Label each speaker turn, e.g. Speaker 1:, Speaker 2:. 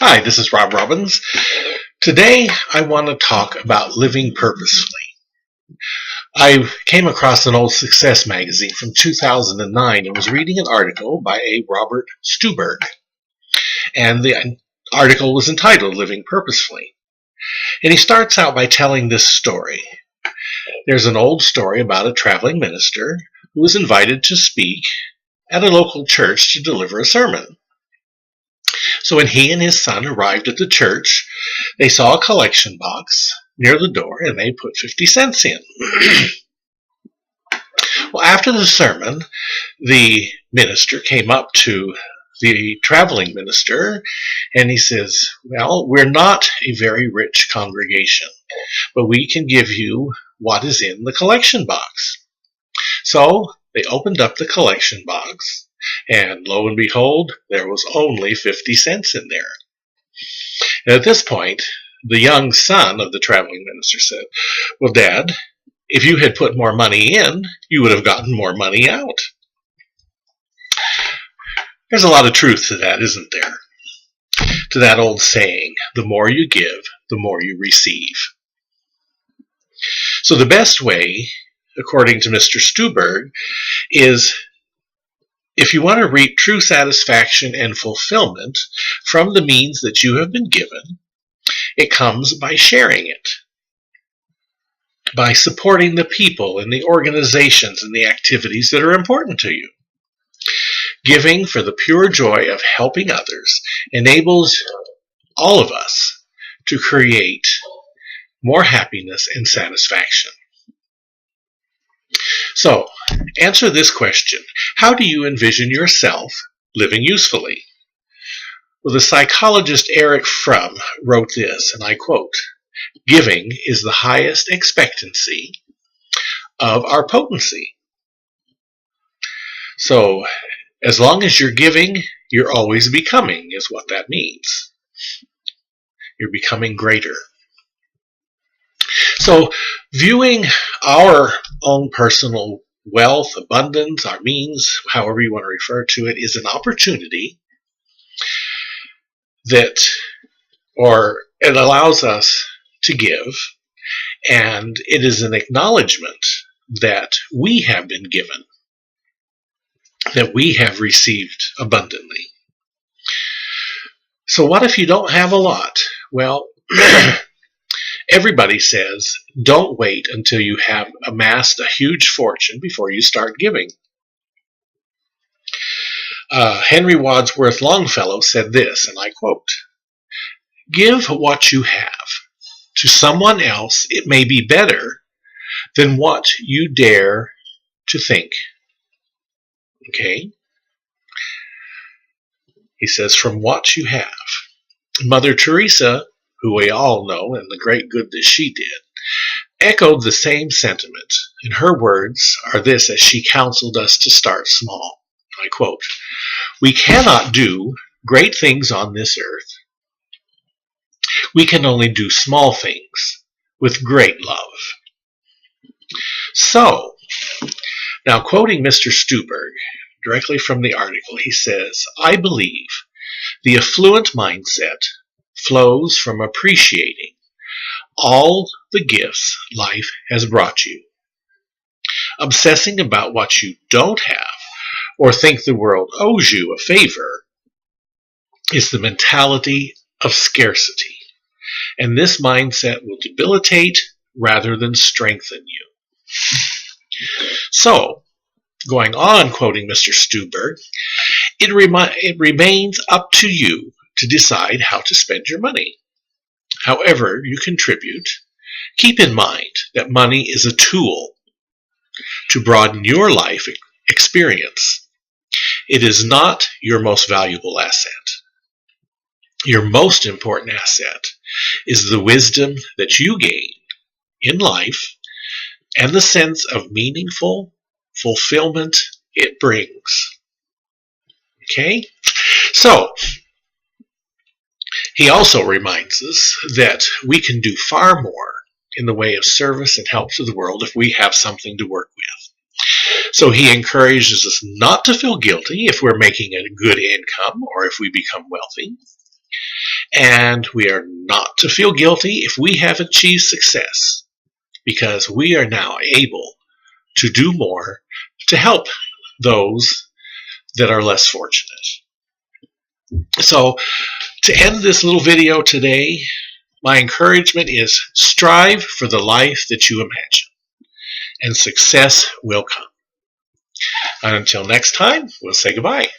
Speaker 1: Hi, this is Rob Robbins. Today I want to talk about living purposefully. I came across an old Success magazine from 2009 and was reading an article by a Robert Stuberg. And the article was entitled Living Purposefully. And he starts out by telling this story. There's an old story about a traveling minister who was invited to speak at a local church to deliver a sermon. So when he and his son arrived at the church, they saw a collection box near the door and they put 50 cents in. Well, after the sermon, the minister came up to the traveling minister and he says, well, we're not a very rich congregation, but we can give you what is in the collection box. So they opened up the collection box, and lo and behold, there was only 50 cents in there. And at this point, the young son of the traveling minister said, well, Dad, if you had put more money in, you would have gotten more money out. There's a lot of truth to that, isn't there? To that old saying, the more you give, the more you receive. So the best way, according to Mr. Stuberg, is if you want to reap true satisfaction and fulfillment from the means that you have been given, it comes by sharing it, by supporting the people and the organizations and the activities that are important to you. Giving for the pure joy of helping others enables all of us to create more happiness and satisfaction. So, answer this question. How do you envision yourself living usefully? Well, the psychologist Erich Fromm wrote this, and I quote, "Giving is the highest expectancy of our potency." So, as long as you're giving, you're always becoming, is what that means. You're becoming greater. So, viewing our own personal wealth, abundance, our means, however you want to refer to it, is an opportunity that, or it allows us to give, and it is an acknowledgement that we have been given, that we have received abundantly. So what if you don't have a lot? Well, everybody says, don't wait until you have amassed a huge fortune before you start giving. Henry Wadsworth Longfellow said this, and I quote, "Give what you have. To someone else it may be better than what you dare to think." Okay? He says, from what you have. Mother Teresa, who we all know, and the great good that she did, echoed the same sentiment, and her words are this as she counseled us to start small. I quote, "We cannot do great things on this earth. We can only do small things with great love." So, now quoting Mr. Stuberg, directly from the article, he says, "I believe the affluent mindset flows from appreciating all the gifts life has brought you. Obsessing about what you don't have or think the world owes you a favor is the mentality of scarcity, and this mindset will debilitate rather than strengthen you." So, going on, quoting Mr. Stuberg, it remains up to you to decide how to spend your money. However you contribute, keep in mind that money is a tool to broaden your life experience. It is not your most valuable asset. Your most important asset is the wisdom that you gain in life and the sense of meaningful fulfillment it brings. Okay? So, he also reminds us that we can do far more in the way of service and help to the world if we have something to work with. So he encourages us not to feel guilty if we're making a good income or if we become wealthy. And we are not to feel guilty if we have achieved success, because we are now able to do more to help those that are less fortunate. So, to end this little video today, my encouragement is strive for the life that you imagine, and success will come. And until next time, we'll say goodbye.